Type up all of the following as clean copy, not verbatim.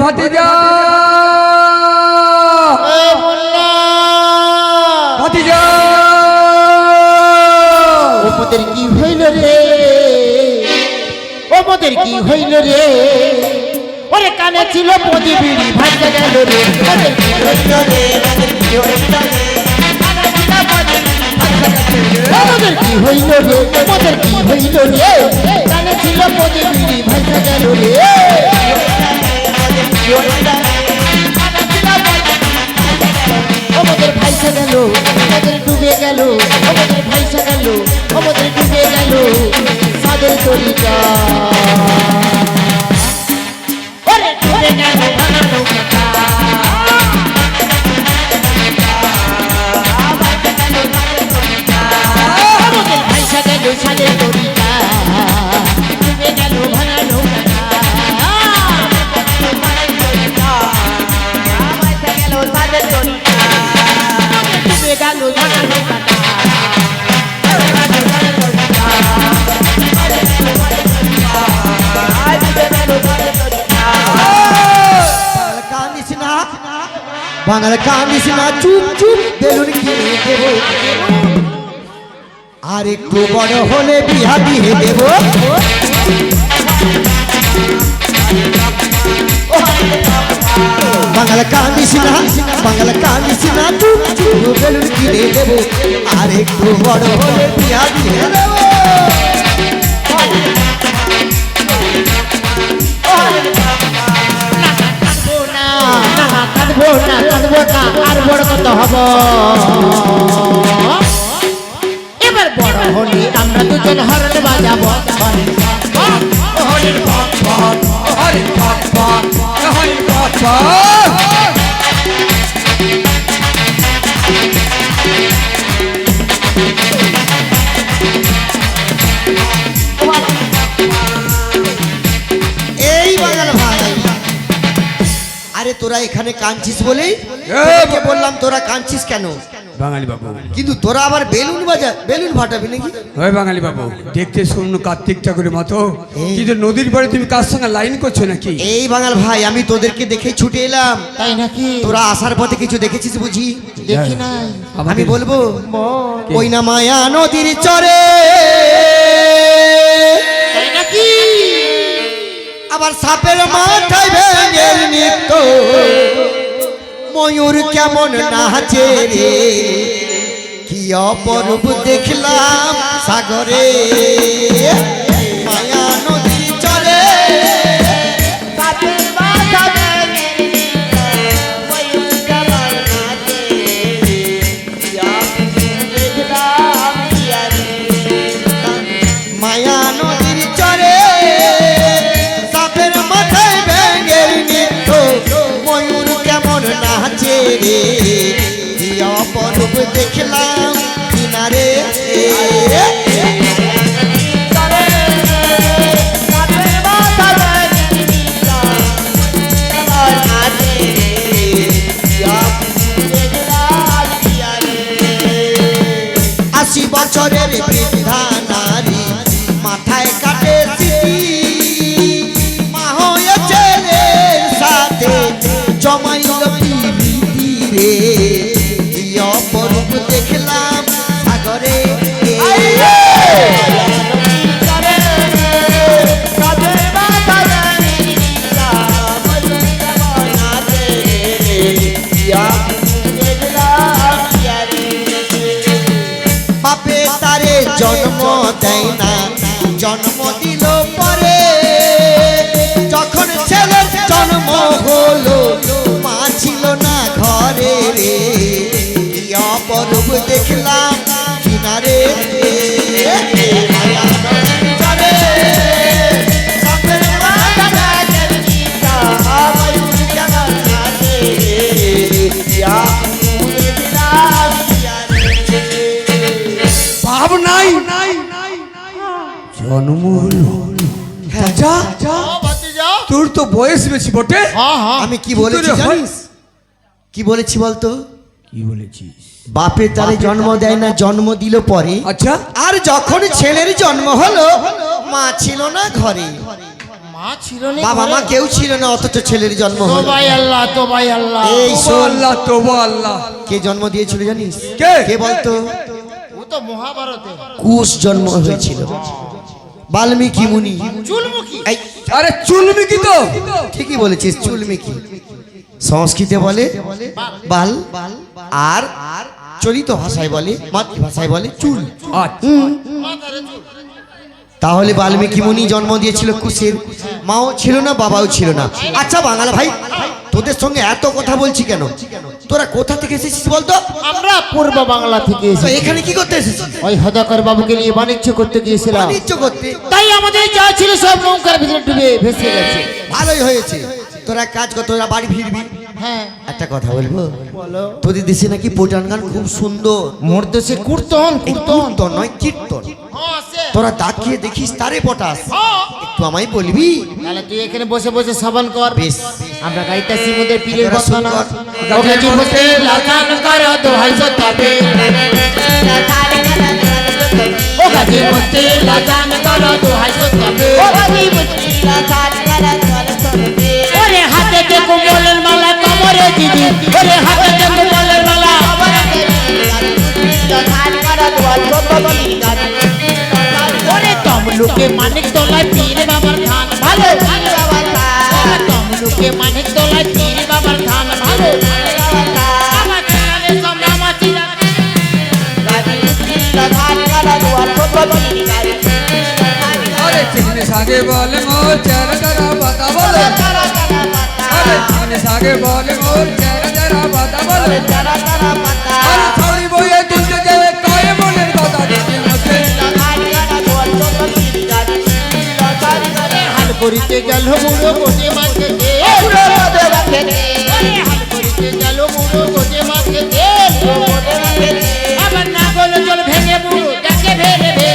ভাতিজা ভাতিজা ওদের কি হইল রে, ওদের কি হইল রে, ওরে কানে ছিল পদি বিড়ি ভাঙতে গেল রে, ওদের কি হইল রে, ওদের কি হইল রে, ওদের কি হইল রে, ওদের কি হইল রে, কানে ছিল পদি বিড়ি ভাঙতে গেল রে, ওদের ভাইসা গেল, ওদের ডুবে গেল, ওদের ভাইসা গেল, ওদের ডুবে গেল সাদের তরিকা, ওরে ডুবে গেল ভাঙা নৌকা, ওদের ভাইসা গেল সাদের তরিকা, ডুবে গেল ভাঙা নৌকা, বাংলা কাঁদিস না, চুপ চুপ বেলুন কিনে দেব, আর একটু বড় হলে বিয়া দিয়ে দেব, বাংলা কাঁদিস না, বাংলা কাঁদিস না, চুপ চুপ বেলুন কিনে দেব, আর একটু বড় হলে বিয়া দিয়ে দেব, কাঁদবো না, কাঁদবো না, আর বড় কত হব, এবার বড় হলে আমরা দুজন হরণ বাজাবো, হরি পট পট হরি পট পট হরি পট পট এই বাঙাল ভাই, আরে তোরা এখানে কাঁদছিস বলেই বললাম তোরা কাঁদছিস কেন বাঙালি বাবু, কিন্তু তোরা আবার বেলুন বাজা, বেলুন ফাটাবি নাকি? হয় বাঙালি বাবু, দেখতে শুনুন কার্তিক ঠাকুরের মতো, কিন্তু নদীর পাড়ে তুমি কার সঙ্গে লাইন করছো নাকি? এই বাঙাল ভাই, আমি তোদেরকে দেখে ছুটে এলাম, তাই নাকি? তোরা আসার পথে কিছু দেখেছিস বুঝি? দেখি নাই, আমি বলবো ওই না মায়া নদীর চরে, তাই নাকি? আবার সাপের মাথায় ভেঙের নিত্য, ময়ূর কেমন নাচে রে, কি অপরূপ দেখলাম সাগরে, মায়া নদীর চরে, সাপের মাথা ভেঙের নিত্য, ময়ূর কেমন নাচে রে, কি অপরূপ দেখলাম মায়া নদীর চরে, সাপের মাথায় ভেঙের নিত্য, ময়ূর কেমন নাচে রে, কি অপরূপ দেখলাম কিনারে, আশি বছরের বৃদ্ধা নারী মাথায় কাটে স্মৃতি, মা হয়ে ছেলের সাথে জমাইল প্রীতি রে, কি অপরূপ দেখলাম সাগরে, বাপে তারে জন্ম দেয় না, জন্ম দিল পরে, যখন ছেলের জন্ম হলো মা ছিল না ঘরে রে, কি অপরূপ দেখলাম কিনারে, ভাব নাই জন্ম হলো, তোর তো বয়স বেশি বটে, আমি কি বলেছি জানিস? কি বলেছি বলতো? কি বলেছিস? বাপে তারে জন্ম দেয় না, জন্ম দিল পরে। আচ্ছা, আর যখন ছেলের জন্ম হলো মা ছিল না ঘরে। মা ছিল না, বাবা মা কেউ ছিল না, অথচ ছেলের জন্ম হলো। তোবাই আল্লাহ, তোবাই আল্লাহ। এই তবু শোন, আল্লাহ তবু আল্লাহ। কে জন্ম দিয়েছিল জানিস? কে? কে বলতো? ও তো মহাভারতে কুশ জন্ম হয়েছিল, বাল্মীকি মুনি। চুলমুখী। এই আরে চুলমিকি তো। ঠিকই বলেছিস, চুলমিকি। সংস্কৃতে বলে বাল, আর চলিত ভাষায় বলে, মাতৃভাষায় বলে চুল। আচ্ছা মাথারে চুল। তাহলে বাল্মীকি মুনি জন্ম দিয়েছিল কুশের, মাও ছিল না বাবাও ছিল না। আচ্ছা বাঙাল ভাই, তোদের সঙ্গে এত কথা বলছি কেন? তোরা কোথা থেকে এসেছিস বলতো? আমরা পূর্ব বাংলা থেকে তো এসেছি। এখানে কি করতে এসেছিস? ওই হদাকর বাবুকে নিয়ে বাণিজ্য করতে গিয়েছিলাম, বাণিজ্য করতে? তাই আমাদের যা ছিল সব নৌকার ভিতরে ডুবে ভেসে গেছে। ভালোই হয়েছে। তোরা এক কাজ কর, তোরা বাড়ি ফিরবি। হ্যাঁ একটা কথা বলবো, বলো। তোদের দেশে নাকি পোটান গান খুব সুন্দর। মোর দেশে কীর্তন, এই কীর্তন। কীর্তন নয়, কীর্তন। হ্যাঁ আছে। তোরা তাকিয়ে দেখিস, তারে পটাস। হ্যাঁ। একটু আমায় বলবি? তাহলে তুই এখানে বসে বসে শ্রবণ কর। বেশ। আমরা গাইতাছি মোদের পীরের তোরা শুন বন্দনা। কর। ওকে জি বসে লাগান করো দোহাই সতাবে। ও গাজি বসে লাগান করো দোহাই সতাবে। ওরে হাতে তে কুমলের মালা কমরে দিদি, ওরে হাতে তে কুমলের মালা। ওরে তমলুকে মানিক তোলায় পীর বাবার ধান ভালো। ওরে তমলুকে মানিক তোলায় পীর বাবার ধান ভালো। আমার ছেলে সব নামাচিরা। আরে চিকনে সাগে বলে মোর চেরা চেরা বাতা বলে। আরে চিকনে সাগে বলে মোর চেরা চেরা বাতা বলে। আরে ছড়ি বইয়ে দুলতে গেলে কয় মনের কথা দিতে মতে। হাল করিতে গেল বুড়ো গোটে মাঝে দে। ওরে হাল করিতে গেল বুড়ো গোটে মাঝে দে। আবার না বলে চল ভেঙে বুড়ো ডাকে ভেঙে ভেঙে।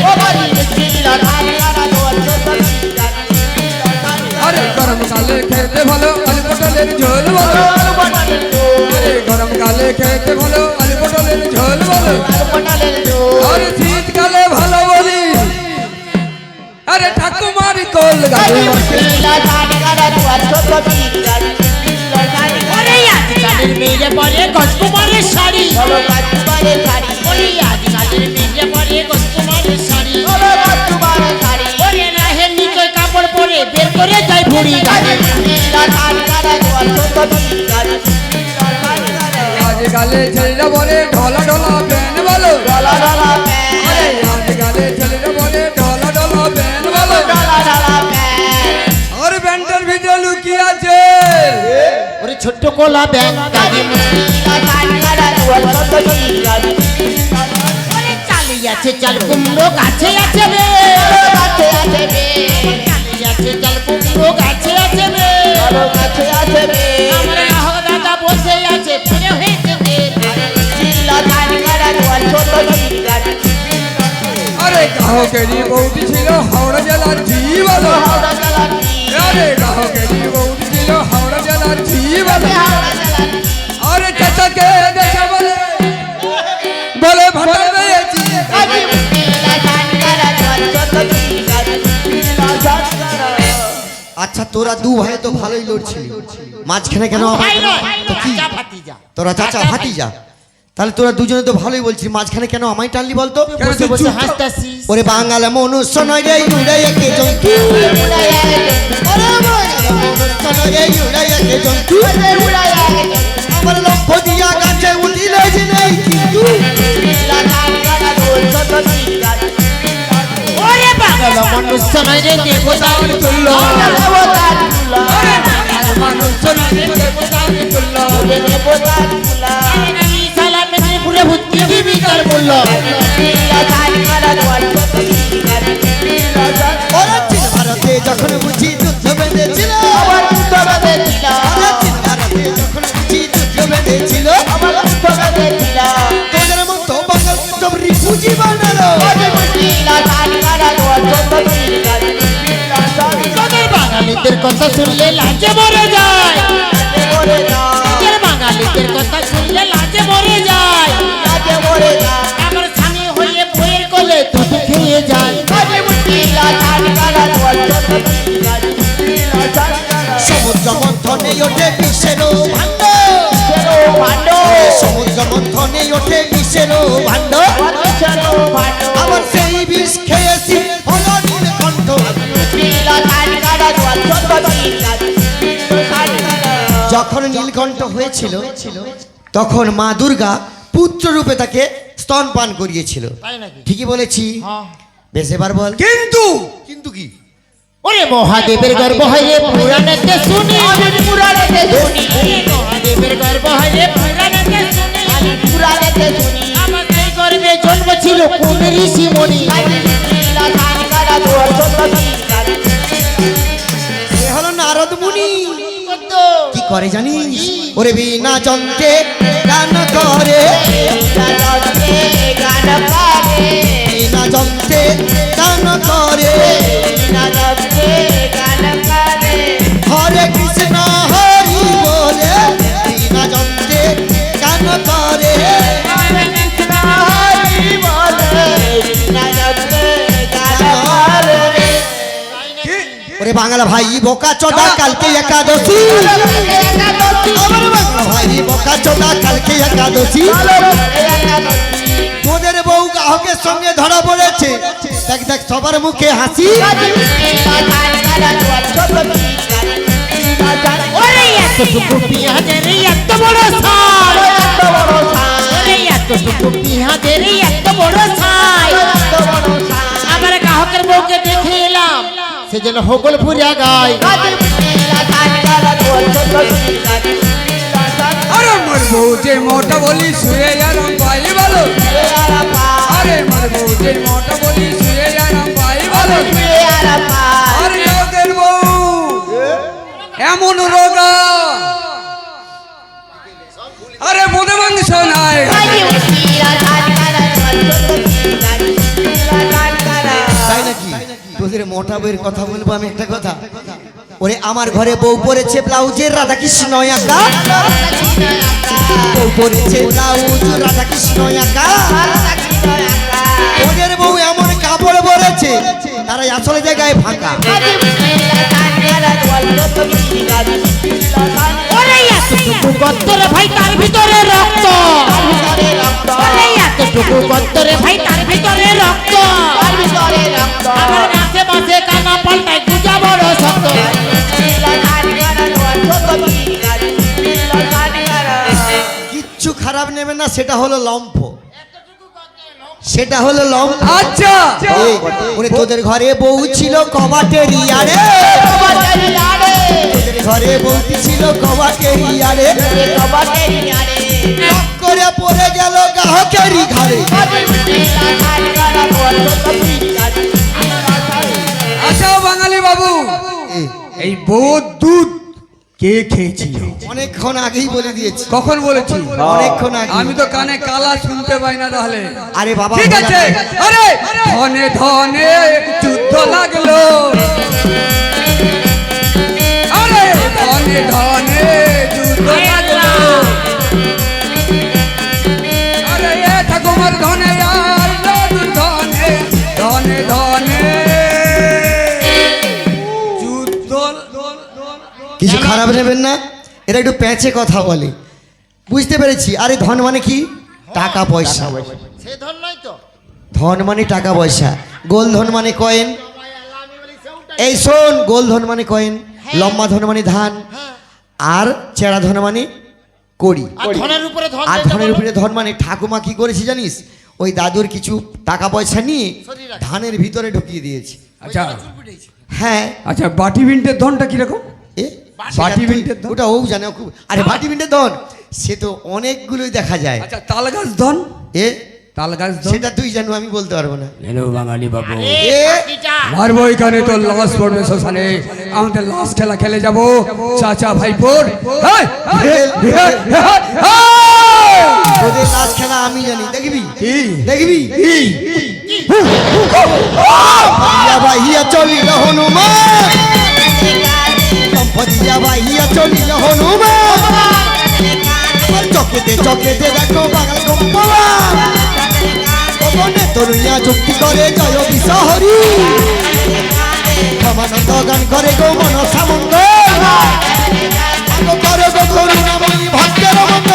আরে গরম কালে খেতে ভালো আলু পটলের ঝোল বলো। আরে গরম কালে খেতে ভালো আলু পটলের ঝোল বলো। আরে শীতকালে ভালো বলি আরে ঠাকুমার কোল গায়ে বসে। ওরে আজকালের মেয়ে পরে গজকুমারের শাড়ি। ওরে আজকালের মেয়ে পরে গজকুমারের শাড়ি। ওরে রাহের নিচে কাপড় পরে বের করে যায় ভুড়ি গাড়ি। আজকালে ছেলেরা বলে ঢলা ঢলা প্যান বলো। আরে আজকালে ছেলেরা বলে ঢলা ঢলা প্যান বলো। আর ব্যান্ডের ভিতরে লুকিয়ে আছে ওরে ছোট্ট কোলা ব্যাং গাড়ি। ওরে চালিয়ে আছে চাল কুমড়ো গাছে আছে রে। চালিয়ে আছে চাল কুমড়ো গাছে আছে রে। আমার রাহ দাদা বসে আছে পরে হয়েছে রে। আরে গ্রাহকেরই বৌদি ছিল হাওড়া জেলার ঝি বলো। আরে গ্রাহকেরই বৌদি ছিল হাওড়া জেলার ঝি বলো। আরে চাচাকে দেখে বলে বলে ভাটা পেয়েছি। আচ্ছা তোরা দু ভাই তো ভালোই লড়ছিলি, মাঝখানে কেন আবার? ভাই নয়, তো কি? চাচা ভাতিজা। তোরা চাচা ভাতিজা, তাহলে তোরা দুজনে তো ভালোই বলছিস, মাঝখানে কেন আমায় টানলি বলতো? কেন বসে তুই বসে চুপ কর। হাসতাছিস। ওরে বাঙাল মনুষ্য নয় রে, উড়াইয়া কে জন্তু। ওরে বাঙাল মনুষ্য নয় রে, উড়াইয়া কে জন্তু। আমার লক্ষ্য দিয়া গাছে উঠিলে যে নেই কিন্তু। ওরে পাগল মনুষ্য নয় রে দেবতার তুল্য। আরে বাঙাল মানুষ নয় রে, দেবতার তুল্য। আমি সালা মেদিনীপুরে ভর্তি জীবিকার মূল্য। ওরে চীন ভারতে যখন বুঝি যুদ্ধ বেঁধেছিল, ওরে চীন ভারতে যখন বুঝি যুদ্ধ বেঁধেছিল, তোদের মতো বাঙাল সব রিফিউজি বানালো। তোদের বাঙালিদের কথা শুনলে লাজে মরে যায়। তোদের বাঙালিদের কথা শুনলে লাজে মরে যায়। আমার স্বামী হয়ে বইয়ের কোলে দুধ খেয়ে যায়। ওঠে বিশ্বেরও ভাণ্ড ভাণ্ড সমুদ্র মন্থনে ওঠে বিশ্বেরও ভাণ্ড ভাণ্ড আবার সেই বিষ খেয়েছি হলো নীলকণ্ঠ যখন নীলকণ্ঠ হয়েছিল তখন মা দুর্গা পুত্র রূপে তাকে স্তনপান করিয়েছিল তাই নাকি? ঠিকই বলেছি হ্যাঁ। বেশ এবার বল কিন্তু কিন্তু কি ওরে মহাদেবের গর্ব হয় রে পুরাণেতে শুনি পুরাণেতে শুনি মহাদেবের গর্ব হয় রে পুরাণেতে শুনি পুরাণেতে শুনি আমার সেই গর্বে জন্ম ছিল কোন ঋষি মণি এ হলো নারদ মুনি কি করে জানিস ওরে বিনা যন্ত্রে গান করে বিনা যন্ত্রে গান করে হরে কৃষ্ণ হরি বলে বিনা যন্ত্রে গান করে ওরে বাংলা ভাই বোকা চোদা কালকে একাদশী আমার বাংলা ভাই বোকা চোদা কালকে একাদশী তোদের বউ গ্রাহকের সঙ্গে ধরা পড়েছে দেখ দেখ সবার মুখে হাসি ওরে এতটুকু পিঁয়াজের এত বড় ছাই ওরে এতটুকু পিঁয়াজের এত বড় ছাই আমার গ্রাহকের বউকে দেখে এলাম সে যেন হগল ফুরিয়া গায় আরে মোর বউ যে মোটা বলি শুয়ে আরাম পাই বলো আরে মোর বউ যে মোটা বলি শুয়ে আরাম পাই বলো আরে লোকের বউ এমন রোগা আরে বোধে মাংস নাই তাই নাকি তোদের মোটা বইয়ের কথা বলবো আমি একটা কথা ওরে আমার ঘরে বউ পরেছে ব্লাউজের রাধা কৃষ্ণ আঁকা বউ পরেছে ব্লাউজ রাধা কৃষ্ণ আঁকা ওদের বউ এমন কাপড় পরেছে তারা আসলে জায়গায় ফাঁকা ওরে এতটুকু গর্তরে ভাই তার ভিতরে রক্ত ওরে এতটুকু গর্তরে ভাই তার ভিতরে রক্ত আমার মাঝে মাঝে কানা পাল্টায় গুজা বড় শক্ত কিচ্ছু খারাপ নেবে না সেটা হলো লম্ফ সেটা হলো লম্ফ আচ্ছা এই, ওরে তোদের ঘরে বউ ছিল কবাটের ইয়ারে তোদের ঘরে বউটি ছিল কবাটের ইয়ারে টক করে পড়ে গেল গ্রাহকেরই ঘরে আচ্ছা বাঙালি বাবু এই বউ দুধ কে খেয়েছিল অনেকক্ষণ আগেই বলে দিয়েছি কখন বলেছি অনেকক্ষণ আগে আমি তো কানে কালা শুনতে পাই না তাহলে আরে বাবা ঠিক আছে আরে ধনে ধনে যুদ্ধ লাগলো আরে ধনে ধনে যুদ্ধ লাগলো আরে এ ঠাকুমার ধনে আর দাদুর ধনে ধনে ধনে যুদ্ধ কিছু খারাপ নেবেন না এটা একটু প্যাঁচে কথা বলে বুঝতে পেরেছি আরে ধন মানে কি টাকা পয়সা সে ধন নয় তো ধন মানে টাকা পয়সা গোল ধন মানে কয়েন এই শোন গোল ধন মানে কয়েন লম্বা ধন মানে ধান আর চেরা ধন মানে কড়ি আর ধনের উপরে ধন আর যেটা ধনের বলো। উপরে ধন মানে ঠাকুমা কি করেছে জানিস ওই দাদুর কিছু টাকা পয়সা নিয়ে সরিয়ে রাখে। ধানের ভিতরে ঢুকিয়ে দিয়েছে আচ্ছা হ্যাঁ আচ্ছা বাটি বিনটের ধনটা কিরকম এ বাটি বিনটের ধন ওটা ও জানে ও খুব আরে বাটি বিনটের ধন সে তো অনেকগুলোই দেখা যায় আচ্ছা তাল গাছ ধন এ তাল গাছ ধন সেটা তুই জানো আমি বলতে পারবো না হ্যালো বাঙালি বাবু আরে এ পাখিটা। মারবো এখানে তো লস পড়বে শ্মশানে আমাদের লাশ খেলা খেলে যাবো চাচা ভাইপোর এই, তোদের লাশ খেলা আমি জানি দেখবি কি? দেখবি কি? ইয়া ভাইয়া চলিল হনুমান সম্পদিয়া ভাইয়া চলিল হনুমান চকেতে চকেতে দেখো বাঙাল গম্পবা তরুণিয়া চুক্তি করে জয় বিশহরি ক্ষমানন্দ গান করে গো মন সামন্ত করো গো করুণাময়ী ভাগ্যের মতো